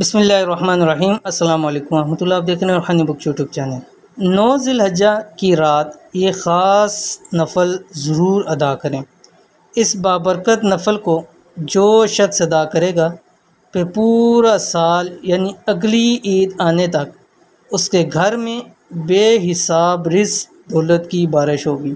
बिस्मिल्लाहिर्रहमानिर्रहीम। अस्सलाम वालेकुम रहमतुल्लाह। आप देख रहे हैं रूहानी बुक यूट्यूब चैनल। 9 ज़िलहज्जा की रात ये ख़ास नफल ज़रूर अदा करें। इस बाबरकत नफल को जो शख्स अदा करेगा फिर पूरा साल यानी अगली ईद आने तक उसके घर में बेहिसाब रिज़्क़ दौलत की बारिश होगी,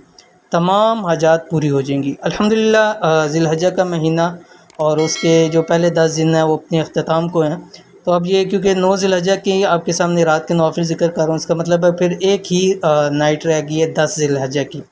तमाम हाजात पूरी हो जाएंगी। अल्हम्दुलिल्लाह ज़िलहज्जा का महीना और उसके जो पहले 10 दिन हैं वो अपने अख्ताम को हैं। तो अब ये क्योंकि 9 ज़िलहज्जा की आपके सामने रात के नवाफिल ज़िक्र कर रहा हूँ, इसका मतलब है फिर एक ही नाइट रह गई है 10 ज़िलहज्जा की।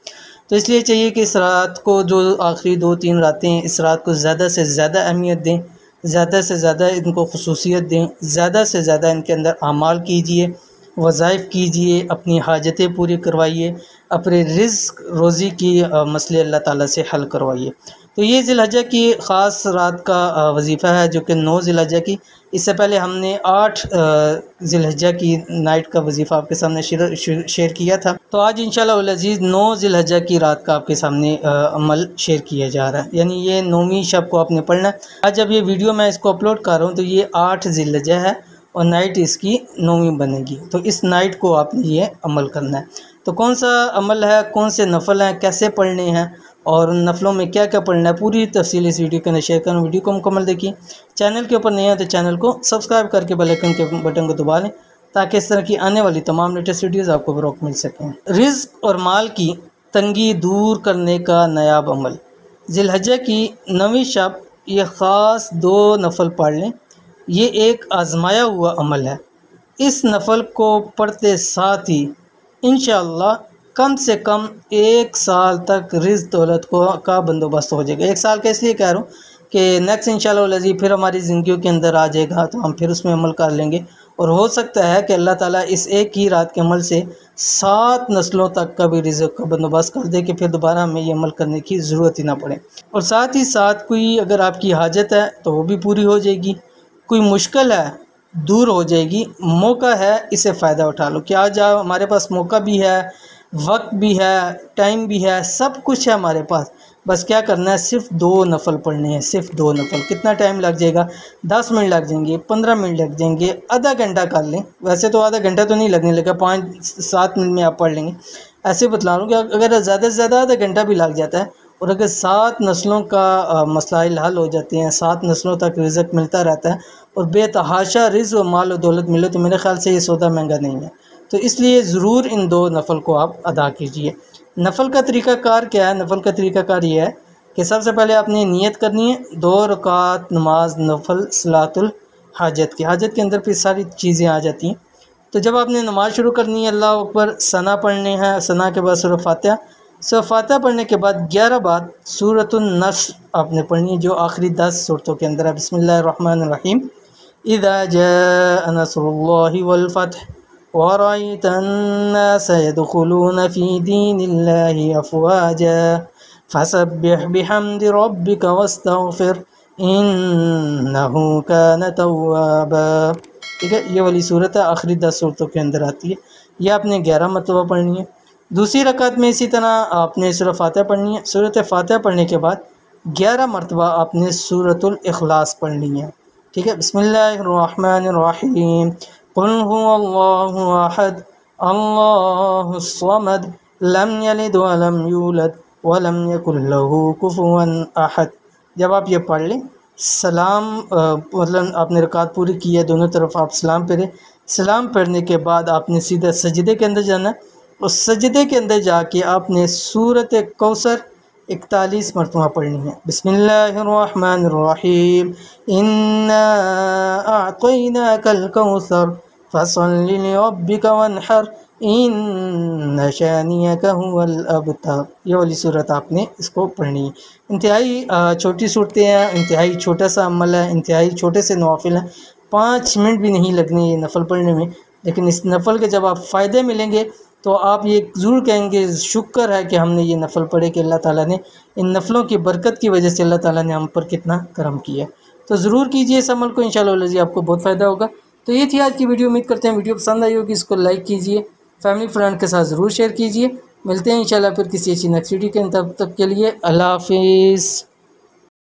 तो इसलिए चाहिए कि इस रात को जो आखिरी 2-3 रातें हैं, इस रात को ज़्यादा से ज़्यादा अहमियत दें, ज़्यादा से ज़्यादा इनको खुसूसियत दें, ज़्यादा से ज़्यादा इनके अंदर आमाल कीजिए, वज़ाइफ कीजिए, अपनी हाजतें पूरी करवाइए, अपने रिज़्क़ रोज़ी की मसले अल्लाह ताला से हल करवाइए। तो ये ज़िलहज्जा की ख़ास रात का वजीफ़ा है जो कि 9 ज़िलहज्जा की। इससे पहले हमने 8 ज़िलहज्जा की नाइट का वजीफ़ा आपके सामने शेयर किया था। तो आज इंशाअल्लाह उल अज़ीज़ 9 ज़िलहज्जा की रात का आपके सामने अमल शेयर किया जा रहा है, यानी ये 9वीं शब को आपने पढ़ना है। आज जब ये वीडियो मैं इसको अपलोड कर रहा हूँ तो ये 8 ज़िलहज्जा है और नाइट इसकी 9वीं बनेगी। तो इस नाइट को आपने ये अमल करना है। तो कौन सा अमल है, कौन से नफल हैं, कैसे पढ़ने हैं और नफलों में क्या क्या पढ़ना है, पूरी तफसील इस वीडियो के अंदर शेयर करूँ। वीडियो को मुकम्मल देखिए। चैनल के ऊपर नहीं है तो चैनल को सब्सक्राइब करके बेल आइकन के बटन को दबा लें ताकि इस तरह की आने वाली तमाम लेटेस्ट वीडियोज़ आपको बरोक़ मिल सकें। रिज़्क़ और माल की तंगी दूर करने का नायाब अमल। ज़िलहज्जा की 9वीं शब ये ख़ास 2 नफल पढ़ लें। ये एक आजमाया हुआ अमल है। इस नफल को पढ़ते साथ ही इंशाअल्लाह कम से कम 1 साल तक रिज़्क़ दौलत का बंदोबस्त हो जाएगा। 1 साल का इसलिए कह रहा हूँ कि नेक्स्ट इंशाअल्लाह उल अज़ीज़ फिर हमारी ज़िंदगियों के अंदर आ जाएगा तो हम फिर उसमें अमल कर लेंगे और हो सकता है कि अल्लाह ताला इस एक ही रात के अमल से 7 नस्लों तक का भी रिज़्क़ का बंदोबस्त कर दे कि फिर दोबारा हमें ये अमल करने की ज़रूरत ही ना पड़े। और साथ ही साथ कोई अगर आपकी हाजत है तो वो भी पूरी हो जाएगी, कोई मुश्किल है दूर हो जाएगी। मौका है, इसे फ़ायदा उठा लो कि आज हमारे पास मौका भी है, वक्त भी है, टाइम भी है, सब कुछ है हमारे पास। बस क्या करना है, सिर्फ 2 नफल पढ़ने हैं, सिर्फ 2 नफल। कितना टाइम लग जाएगा? 10 मिनट लग जाएंगे, 15 मिनट लग जाएंगे, आधा घंटा कर लें। वैसे तो आधा घंटा तो नहीं लगने लगा, 5-7 मिनट में आप पढ़ लेंगे। ऐसे बतला रहा हूँ कि अगर ज़्यादा से ज़्यादा आधा घंटा भी लग जाता है और अगर 7 नस्लों का मसाइल हल हो जाते हैं, 7 नस्लों तक रिज़्क़ मिलता रहता है और बेतहाशा रिज़्क़ और माल और दौलत मिले तो मेरे ख़्याल से ये सौदा महंगा नहीं है। तो इसलिए ज़रूर इन 2 नफल को आप अदा कीजिए। नफल का तरीक़ाकार क्या है? नफल का तरीक़ाकार ये है कि सबसे पहले आपने नियत करनी है 2 रकात नमाज नफल सलातुल हाजत की। हाजत के अंदर फिर सारी चीज़ें आ जाती हैं। तो जब आपने नमाज़ शुरू करनी है, अल्लाह अकबर, सना पढ़ने हैं, सना के बाद सूरह फातिहा, सूरह फातिहा पढ़ने के बाद 11 बार सूरतुन नस्र आपने पढ़नी है जो आखिरी 10 सूरतों के अंदर है। बिस्मिल्लाहिर्रहमानिर्रहीम। इज़ा जाअ नस्रुल्लाहि वल फत्ह वरअयत अन्नास यदखुलून फ़ी दीनिल्लाहि अफ़वाजा फसब्बिह बिहम्दि रब्बिका वस्तग़फ़िर इन्नहु कान तव्वाबा। ठीक है, ये वाली सूरत है, आखिरी 10 सूरतों के अंदर आती है। ये आपने 11 मरतबा पढ़नी है। दूसरी रकात में इसी तरह आपने सूरह फातिहा पढ़नी है। सूरत फातिहा पढ़ने के बाद 11 मरतबा आपने सूरतुल इखलास पढ़नी है। ठीक है, बिस्मिल्लाहिर्रहमानिर्रहीम। कुल हुवल्लाहु अहद अल्लाहुस समद लम यलिद वलम यूलद वलम यकुल लहू कुफुवन अहद। जब आप ये पढ़ लें, सलाम मतलब आपने रकात पूरी की है, दोनों तरफ आप सलाम पढ़ें। सलाम पढ़ने के बाद आपने सीधा सजदे के अंदर जाना है। उस सजदे के अंदर जाके आपने सूरत कौसर 41 मरतबा पढ़नी है। बिस्मिल्लाहिर्रहमानिर्रहीम। इन्ना अअतैनाकल कौसर फसल्लि लिरब्बिका वन्हर इन्न शानियका हुवल अबतर। ये वाली सूरत आपने इसको पढ़नी है। इंतहाई छोटी सूरतें हैं, इंतहाई छोटा सा अमल है, इंतहाई छोटे से नवाफिल हैं। 5 मिनट भी नहीं लगने ये नफल पढ़ने में, लेकिन इस नफल के जब आप फ़ायदे मिलेंगे तो आप ये ज़रूर कहेंगे शुक्र है कि हमने ये नफल पढ़े कि अल्लाह ताला ने इन नफलों की बरकत की वजह से अल्लाह ताला ने हम पर कितना करम किया। तो ज़रूर कीजिए इस अमल को, इंशाअल्लाह आपको बहुत फ़ायदा होगा। तो ये थी आज की वीडियो। उम्मीद करते हैं वीडियो पसंद आई होगी। इसको लाइक कीजिए, फैमिली फ्रेंड के साथ ज़रूर शेयर कीजिए। मिलते हैं इंशाअल्लाह फिर किसी अच्छी नेक्स्ट वीडियो के। तब तक के लिए अल्लाह हाफिज़।